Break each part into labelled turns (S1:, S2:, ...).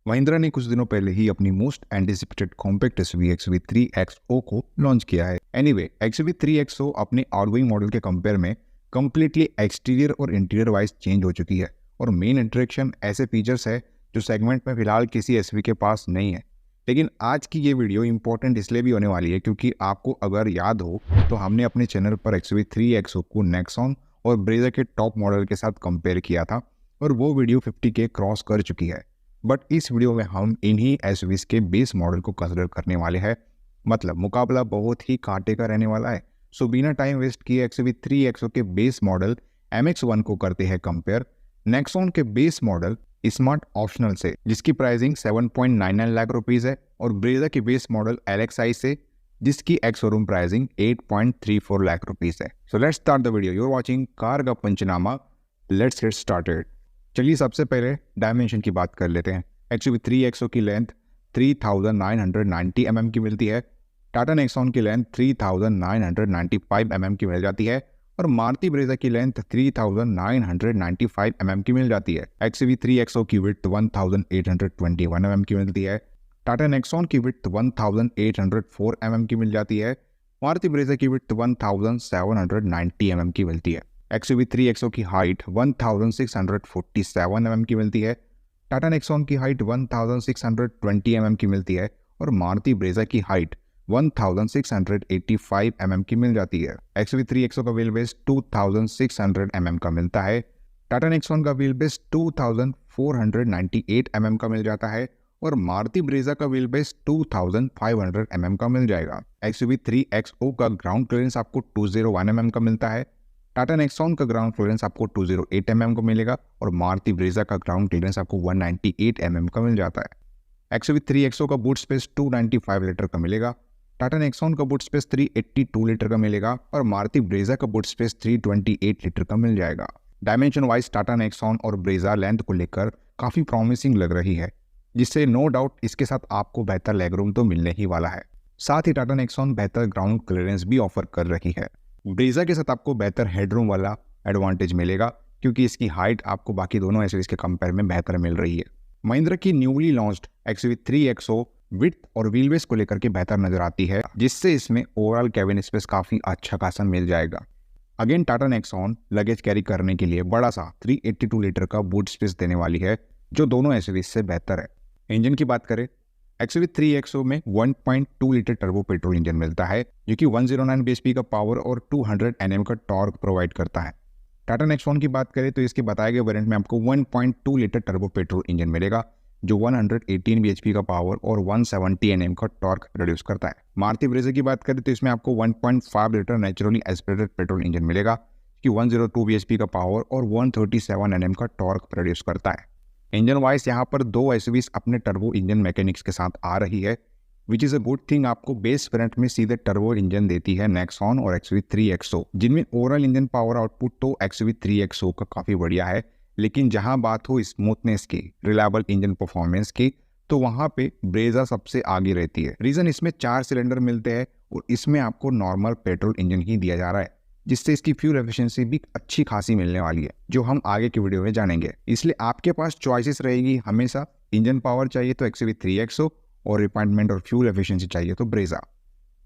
S1: महिंद्रा ने कुछ दिनों पहले ही अपनी most anticipated compact SUV XUV3XO को लॉन्च किया है। एनीवे, XUV3XO अपने आउटगोइंग मॉडल के कंपेयर में कम्प्लीटली एक्सटीरियर और इंटीरियर वाइज चेंज हो चुकी है और मेन इंटरेक्शन ऐसे फीचर्स है जो सेगमेंट में फिलहाल किसी एसयूवी के पास नहीं है। लेकिन आज की ये वीडियो इंपॉर्टेंट इसलिए भी होने वाली है क्योंकि आपको अगर याद हो तो हमने अपने चैनल पर XUV3XO को नेक्सॉन और ब्रेजा के टॉप मॉडल के साथ कंपेयर किया था और वो वीडियो 50K क्रॉस कर चुकी है। बट इस वीडियो में हम इन्हीं एसयूवीज के बेस मॉडल को कंसिडर करने वाले हैं। मतलब मुकाबला बहुत ही कांटे का रहने वाला है। सो बिना टाइम वेस्ट किए XUV3XO के बेस मॉडल MX-1 को करते हैं कंपेयर नेक्सॉन के बेस मॉडल स्मार्ट ऑप्शनल से, जिसकी प्राइसिंग 7.99 लाख रुपीज है, और ब्रेजा के बेस मॉडल LXi से, जिसकी ex showroom pricing 8.34 lakh rupees है। So let's start the video. You are watching car का पंचनामा। Let's get started. चलिए सबसे पहले डायमेंशन की बात कर लेते हैं। XUV3XO की लेंथ 3990 mm की मिलती है। टाटा नेक्सॉन की लेंथ 3995 mm की मिल जाती है और मारुति ब्रेजा की लेंथ 3995 mm की मिल जाती है। XUV3XO की विड्थ 1821 mm की मिलती है। टाटा नेक्सॉन की विड्थ 1804 mm की मिल जाती है। मारुति ब्रेजा की विड्थ 1790 mm की मिलती है। XUV3XO की हाइट 1647 mm की मिलती है। टाटा नेक्सॉन की हाइट 1620 mm की मिलती है और मारुति ब्रेजा की हाइट 1685 mm की मिल जाती है। XUV3XO का व्हील बेस 2600 mm का मिलता है। टाटा नेक्सॉन का व्हील बेस 2498 mm का मिल जाता है और मारुति ब्रेजा का व्हील बेस 2500 mm का मिल जाएगा। XUV3XO का ग्राउंड क्लियरेंस आपको 201 mm का मिलता है। टाटा नेक्सॉन का ग्राउंड क्लियरेंस आपको 208 mm को मिलेगा और मारुति ब्रेजा का ग्राउंड क्लियरेंस आपको 198 mm का मिल जाता है। XUV3XO का बूट स्पेस 295 लीटर का मिलेगा। टाटा नेक्सॉन का बूट स्पेस 382 लीटर का मिलेगा और मारुति ब्रेजा का बूट स्पेस 328 लीटर का मिल जाएगा। डायमेंशन वाइज टाटा नेक्सॉन और ब्रेजा लेंथ को लेकर काफी प्रॉमिसिंग लग रही है, जिससे नो डाउट इसके साथ आपको बेहतर लेगरूम तो मिलने ही वाला है। साथ ही टाटा नेक्सॉन बेहतर ग्राउंड क्लियरेंस भी ऑफर कर रही है। ब्रेजा के साथ आपको बेहतर हेडरूम वाला एडवांटेज मिलेगा क्योंकि इसकी हाइट आपको बाकी दोनों एसयूवीज के कंपेयर में बेहतर मिल रही है। महिंद्रा की न्यूली लॉन्च्ड XUV3XO विड्थ और व्हील बेस को लेकर के बेहतर नजर आती है, जिससे इसमें ओवरऑल कैबिन स्पेस काफी अच्छा खासा मिल जाएगा। Again Tata Nexon luggage carry करने के लिए बड़ा सा 382 लीटर का बूट स्पेस देने वाली है, जो दोनों एसयूवीज से बेहतर है। इंजन की बात करें, XUV3XO में 1.2 लीटर टर्बो पेट्रोल इंजन मिलता है, जो कि 109 bhp का पावर और 200 Nm का टॉर्क प्रोवाइड करता है। टाटा नेक्सॉन की बात करें तो इसके बताए गए वेरिएंट में आपको 1.2 लीटर टर्बो पेट्रोल इंजन मिलेगा, जो 118 bhp का पावर और 170 Nm का टॉर्क प्रोड्यूस करता है। मारुति ब्रेजा की बात करें तो इसमें आपको 1.5 litre naturally aspirated petrol engine मिलेगा, कि 102 bhp का पावर और 137 Nm का टॉर्क प्रोड्यूस करता है। इंजन वाइज यहाँ पर दो एसयूवीज अपने टर्बो इंजन मैकेनिक्स के साथ आ रही है, which is a good thing. आपको बेस वेरिएंट में सीधे टर्बो इंजन देती है नेक्सॉन और XUV3XO, जिनमें ओवरऑल इंजन पावर आउटपुट तो XUV3XO का काफी बढ़िया है, लेकिन जहां बात हो स्मूथनेस की, रिलायबल इंजन परफॉर्मेंस की, तो वहां पे ब्रेजा सबसे आगे रहती है। रीजन इसमें 4 सिलेंडर मिलते हैं और इसमें आपको नॉर्मल पेट्रोल इंजन ही दिया जा रहा है, जिससे इसकी फ्यूल एफिशिएंसी भी अच्छी खासी मिलने वाली है, जो हम आगे की वीडियो में जानेंगे। इसलिए आपके पास चॉइसेस रहेगी हमेशा। इंजन पावर चाहिए तो XUV3XO और रिफाइनमेंट और फ्यूल एफिशिएंसी चाहिए तो ब्रेजा।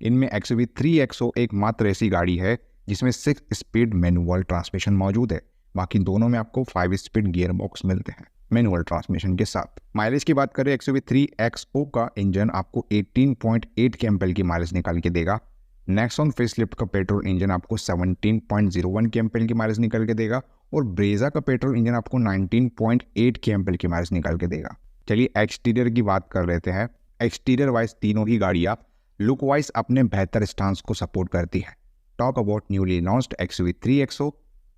S1: इनमें XUV3XO एकमात्र ऐसी गाड़ी है जिसमें 6 स्पीड मैनुअल ट्रांसमिशन मौजूद है। बाकी दोनों में आपको 5 स्पीड गियर बॉक्स मिलते हैं मैनुअल ट्रांसमिशन के साथ। माइलेज की बात करें, XUV3XO का इंजन आपको 18.8 kmpl की माइलेज निकाल के देगा। नेक्सॉन फेसलिफ्ट का पेट्रोल इंजन आपको 17.01 kmpl की माइलेज निकाल के देगा और ब्रेजा का पेट्रोल इंजन आपको 19.8 kmpl की माइलेज निकाल के देगा। चलिए एक्सटीरियर की बात कर लेते हैं। एक्सटीरियर वाइज तीनों ही गाड़ियां लुक वाइज अपने बेहतर स्टांस को सपोर्ट करती है। Talk about newly launched XUV3XO।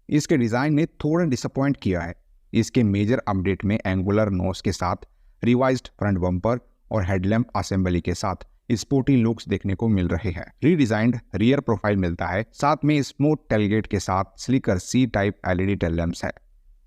S1: इसके डिजाइन ने थोड़ा डिसअपॉइंट किया है। इसके मेजर अपडेट में एंगुलर नोज के साथ रिवाइज्ड फ्रंट बम्पर और हेडलैम्प असेंबली के साथ स्पोर्टी लुक्स देखने को मिल रहे हैं। रीडिजाइंड रियर प्रोफाइल मिलता है, साथ में स्मूथ टेलगेट के साथ sleeker C type LED tail lamps है।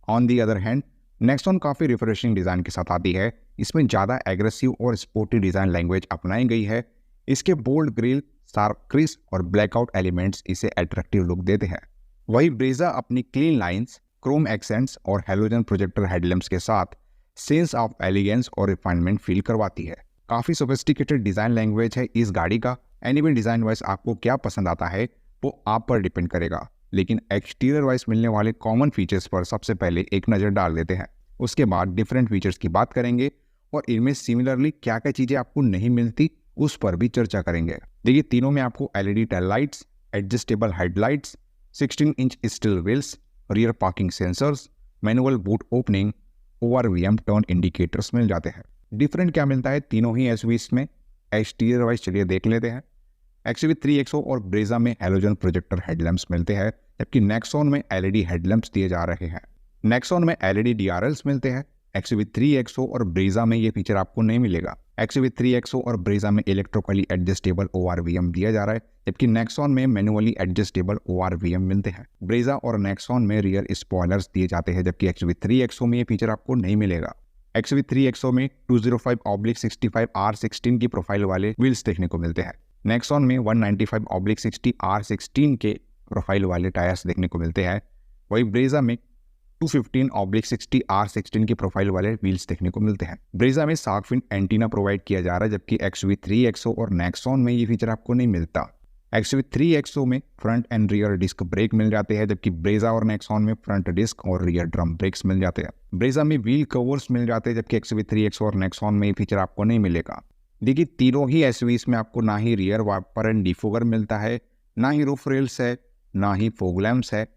S1: On the other hand Nexon काफी रिफ्रेशिंग डिजाइन के साथ आती है। इसमें ज्यादा एग्रेसिव और स्पोर्टी डिजाइन लैंग्वेज अपनाई गई है। इसके बोल्ड ग्रिल, शार्प क्रिस और ब्लैकआउट एलिमेंट्स इसे अट्रैक्टिव लुक देते हैं। वही ब्रेजा अपनी क्लीन लाइंस, क्रोम एक्सेंट्स और हेलोजन प्रोजेक्टर हेडलैम्प्स के साथ सेंस ऑफ एलिगेंस और रिफाइनमेंट फील करवाती है। काफ़ी सोफिस्टिकेटेड डिज़ाइन लैंग्वेज है इस गाड़ी का। एनीवे डिज़ाइन वाइज आपको क्या पसंद आता है वो आप पर डिपेंड करेगा, लेकिन एक्सटीरियर वाइज मिलने वाले कॉमन फीचर्स पर सबसे पहले एक नज़र डाल देते हैं। उसके बाद डिफरेंट फीचर्स की बात करेंगे और इनमें सिमिलरली क्या क्या चीज़ें आपको नहीं मिलती उस पर भी चर्चा करेंगे। देखिए, तीनों में आपको LED tail lights, adjustable headlights, 16 inch steel wheels, rear parking sensors, manual boot opening, ORVM turn indicators मिल जाते हैं। डिफरेंट क्या मिलता है तीनों ही एसयूवीज में, एक्सटीरियर वाइज चलिए देख लेते हैं। XUV 3XO और ब्रेजा में हैलोजन प्रोजेक्टर हेडलैम्प्स मिलते हैं, जबकि नेक्सॉन में LED हेडलैम्प्स दिए जा रहे हैं। नेक्सॉन में LED DRLs मिलते हैं। XUV 3XO और ब्रेजा में ये फीचर आपको नहीं मिलेगा। XUV 3XO और ब्रेजा में इलेक्ट्रिकली एडजस्टेबल ORVM दिया जा रहा है, जबकि नेक्सॉन में मैनुअली एडजस्टेबल ORVM मिलते हैं। ब्रेजा और नेक्सॉन में रियर स्पॉयलर्स दिए जाते हैं, जबकि XUV 3XO में ये फीचर आपको नहीं मिलेगा। XUV 3XO में 205/65 R16 की प्रोफाइल वाले व्हील्स देखने को मिलते हैं। नेक्सॉन में 195/60 R16 के प्रोफाइल वाले टायर्स देखने को मिलते हैं। वही ब्रेजा में 215/60 R16 की प्रोफाइल वाले व्हील्स देखने को मिलते हैं। ब्रेजा में शार्क फिन एंटीना प्रोवाइड किया जा रहा है, जबकि XUV 3XO और नेक्सॉन में ये फीचर आपको नहीं मिलता। XUV 3XO में front and rear disc brake मिल जाते हैं, जबकि ब्रेजा और नेक्सॉन में फ्रंट डिस्क और रियर ड्रम ब्रेक्स मिल जाते हैं। ब्रेजा में व्हील कवर्स मिल जाते हैं, जबकि XUV 3XO और नेक्सॉन में ये फीचर आपको नहीं मिलेगा। देखिए, तीनों ही एसयूवीज में आपको ना ही रियर वाइपर एंड डिफोगर मिलता है, ना ही रूफ रेल्स है, ना ही फॉग लैम्प्स है,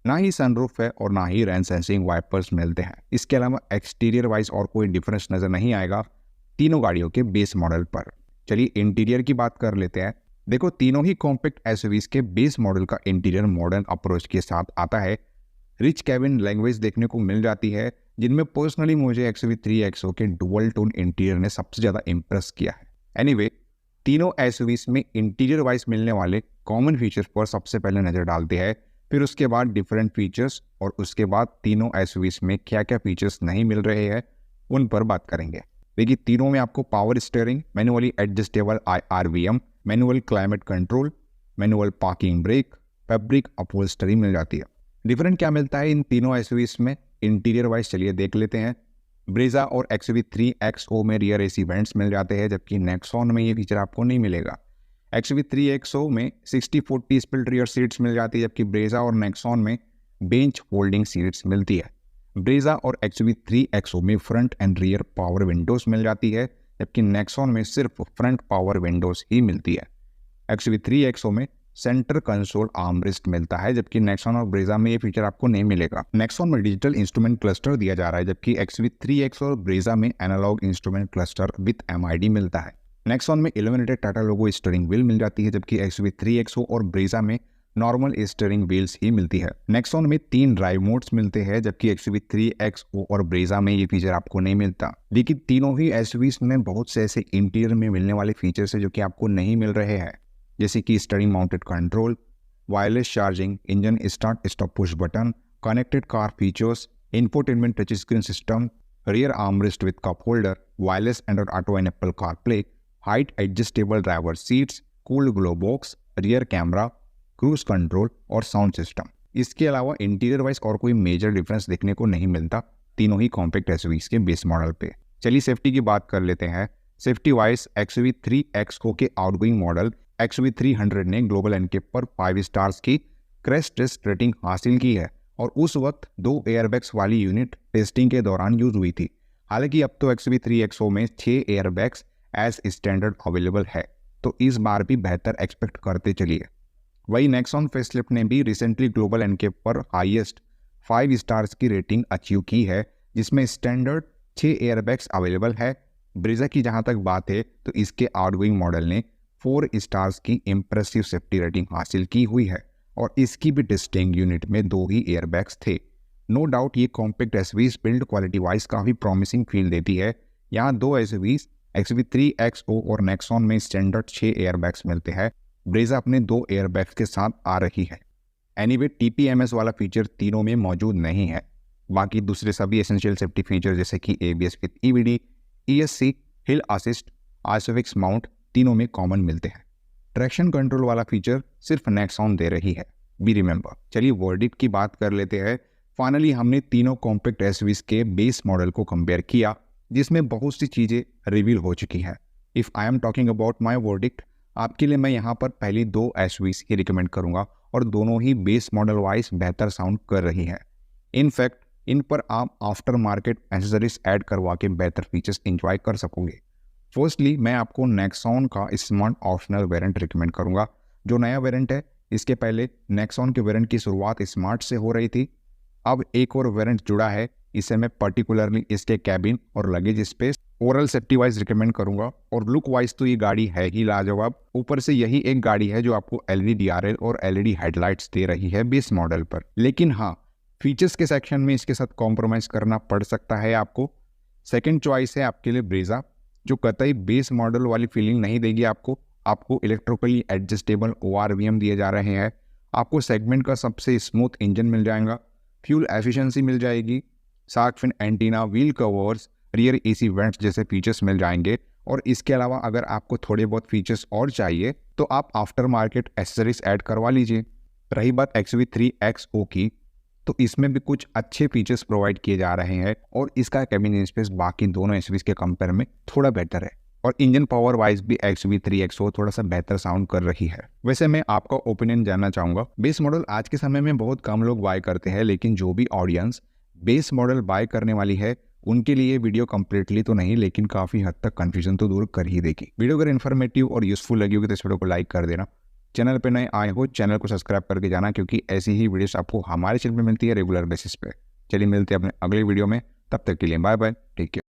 S1: ना ही सनरूफ है और ना ही रेन सेंसिंग वाइपर्स मिलते हैं। इसके अलावा एक्सटीरियर वाइज और कोई डिफरेंस नजर नहीं आएगा तीनों गाड़ियों के बेस मॉडल पर। चलिए इंटीरियर की बात कर लेते हैं। देखो, तीनों ही कॉम्पैक्ट एसयूवीज के बेस मॉडल का इंटीरियर मॉडर्न अप्रोच के साथ आता है। रिच कैबिन लैंग्वेज देखने को मिल जाती है, जिनमें पर्सनली मुझे XUV 3XO के डुअल टोन इंटीरियर ने सबसे ज़्यादा इम्प्रेस किया है। एनीवे, तीनों एसयूवीज में इंटीरियर वाइज मिलने वाले कॉमन फीचर्स पर सबसे पहले नज़र डालते हैं, फिर उसके बाद डिफरेंट फीचर्स और उसके बाद तीनों एसयूवीज में क्या क्या फीचर्स नहीं मिल रहे हैं उन पर बात करेंगे। देखिए, तीनों में आपको power steering, manually adjustable IRVM, manual climate control, manual parking brake, fabric upholstery मिल जाती है। डिफरेंट क्या मिलता है इन तीनों एसयूवीज में इंटीरियर वाइज चलिए देख लेते हैं। ब्रेजा और XUV 3XO में रियर AC वेंट्स मिल जाते हैं, जबकि नेक्सॉन में ये फीचर आपको नहीं मिलेगा। XUV 3XO में 60/40 स्प्लिट रियर सीट्स मिल जाती है, जबकि ब्रेजा और नेक्सॉन में बेंच होल्डिंग सीट्स मिलती है। ब्रेजा और XUV 3XO में front and rear power windows मिल जाती है, जबकि नेक्सॉन में सिर्फ फ्रंट पावर विंडोज ही मिलती है। XUV 3XO में सेंटर कंसोल आर्मरेस्ट मिलता है, जबकि नेक्सॉन और ब्रेजा में ये फीचर आपको नहीं मिलेगा। नेक्सॉन में डिजिटल इंस्ट्रूमेंट क्लस्टर दिया जा रहा है, जबकि XUV 3XO और ब्रेजा में analogue instrument cluster with MID मिलता है। नेक्सॉन में illuminated Tata logo steering wheel मिल जाती है, जबकि XUV 3XO और ब्रेजा में नॉर्मल स्टीयरिंग व्हील्स ही मिलती है। नेक्सॉन में 3 ड्राइव मोड्स मिलते हैं, जबकि XUV 3XO और ब्रेजा में ये फीचर आपको नहीं मिलता। लेकिन तीनों ही एसयूवीज में बहुत से ऐसे इंटीरियर में मिलने वाले फीचर्स है जो कि आपको नहीं मिल रहे हैं, जैसे कि steering mounted control, wireless charging, engine start stop push button, connected car features, infotainment touch screen system, rear armrest with cup holder, wireless Android auto and Apple CarPlay, height adjustable driver seats, cooled glove box, rear camera, cruise control और sound system. इसके अलावा interior wise और कोई major difference देखने को नहीं मिलता तीनों ही कॉम्पैक्ट एसयूवीज के बेस मॉडल पे। चलिए सेफ्टी की बात कर लेते हैं। सेफ्टी वाइज XUV 3XO के आउटगोइंग मॉडल XUV 300 ने ग्लोबल एनकेप पर 5 स्टार्स की क्रैश टेस्ट रेटिंग हासिल की है और उस वक्त 2 एयरबैग्स वाली यूनिट टेस्टिंग के दौरान यूज हुई थी। हालांकि अब तो XUV 3XO में 6 एयरबैग्स एज स्टैंडर्ड अवेलेबल है, तो इस बार भी बेहतर एक्सपेक्ट करते चलिए। वही नेक्सॉन फेसलिफ्ट ने भी रिसेंटली ग्लोबल एनकेप पर हाईएस्ट 5 स्टार्स की रेटिंग अचीव की है, जिसमें स्टैंडर्ड 6 एयरबैग्स अवेलेबल है। ब्रेजा की जहां तक बात है तो इसके आउटगोइंग मॉडल ने 4 स्टार्स की इंप्रेसिव सेफ्टी रेटिंग हासिल की हुई है और इसकी भी टेस्टिंग यूनिट में 2 ही एयरबैग्स थे। नो डाउट ये compact SUVs build quality wise काफ़ी प्रॉमिसिंग फील देती है। यहाँ 2 एसयूवीज XUV 3XO और नेक्सॉन में स्टैंडर्ड 6 एयरबैग्स मिलते हैं। ब्रेजा अपने 2 एयरबैग्स के साथ आ रही है। एनीवे TPMS वाला फीचर तीनों में मौजूद नहीं है। बाकी दूसरे सभी एसेंशियल सेफ्टी फीचर जैसे कि ABS with EBD, ESC, hill assist, isofix mount तीनों में कॉमन मिलते हैं। ट्रैक्शन कंट्रोल वाला फीचर सिर्फ नेक्सॉन दे रही है, बी रिमेंबर। चलिए वर्डिक्ट की बात कर लेते हैं। फाइनली हमने तीनों कॉम्पैक्ट एसयूवीज के बेस मॉडल को कंपेयर किया, जिसमें बहुत सी चीज़ें रिवील हो चुकी हैं। If I am talking about my verdict, आपके लिए मैं यहाँ पर पहली दो एसयूवीज ही रिकमेंड करूँगा और दोनों ही बेस मॉडल वाइज बेहतर साउंड कर रही हैं। इनफैक्ट इन पर आप आफ्टर मार्केट एसेसरीज ऐड करवा के बेहतर फीचर्स इंजॉय कर सकोगे। फर्स्टली मैं आपको नेक्सॉन का स्मार्ट ऑप्शनल वेरिएंट रिकमेंड करूँगा, जो नया वेरिएंट है। इसके पहले नेक्सॉन के वेरिएंट की शुरुआत स्मार्ट से हो रही थी, अब एक और वेरिएंट जुड़ा है। इसे मैं पर्टिकुलरली इसके कैबिन और luggage space, overall safety wise recommend करूंगा। और लुक वाइज तो ये गाड़ी है ही लाजवाब। ऊपर से यही एक गाड़ी है जो आपको एलईडी डीआरएल और एलईडी हेडलाइट्स दे रही है बेस मॉडल पर। लेकिन हाँ, फीचर्स के सेक्शन में इसके साथ कॉम्प्रोमाइज़ करना पड़ सकता है आपको। सेकेंड चॉइस है आपके लिए ब्रेजा, जो कतई बेस मॉडल वाली फीलिंग नहीं देगी आपको इलेक्ट्रिकली एडजस्टेबल ORVM दिए जा रहे हैं। आपको सेगमेंट का सबसे स्मूथ इंजन मिल जाएगा, फ्यूल एफिशिएंसी मिल जाएगी, shark fin antenna, wheel covers, rear AC vents जैसे फीचर्स मिल जाएंगे। और इसके अलावा अगर आपको थोड़े बहुत फीचर्स और चाहिए तो आप आफ्टर मार्केट एसेसरीज ऐड करवा लीजिए। रही बात XUV3XO की, तो इसमें भी कुछ अच्छे फीचर्स प्रोवाइड किए जा रहे हैं और इसका कैबिन स्पेस बाकी दोनों एसयूवीज के कंपेयर में थोड़ा बेहतर है। और इंजन पावर वाइज भी XUV3XO थोड़ा सा बेहतर साउंड कर रही है। वैसे मैं आपका ओपिनियन जानना चाहूँगा। बेस मॉडल आज के समय में बहुत कम लोग बाय करते हैं, लेकिन जो भी ऑडियंस बेस मॉडल बाय करने वाली है उनके लिए वीडियो कंप्लीटली तो नहीं, लेकिन काफ़ी हद तक कन्फ्यूजन तो दूर कर ही देगी। वीडियो अगर इन्फॉर्मेटिव और यूजफुल लगी होगी तो इस वीडियो को लाइक कर देना। चैनल पे नए आए हो चैनल को सब्सक्राइब करके जाना, क्योंकि ऐसी ही वीडियोस आपको हमारे चैनल पे मिलती है रेगुलर बेसिस पे। चलिए मिलते हैं अपने अगले वीडियो में, तब तक के लिए बाय बाय, टेक केयर।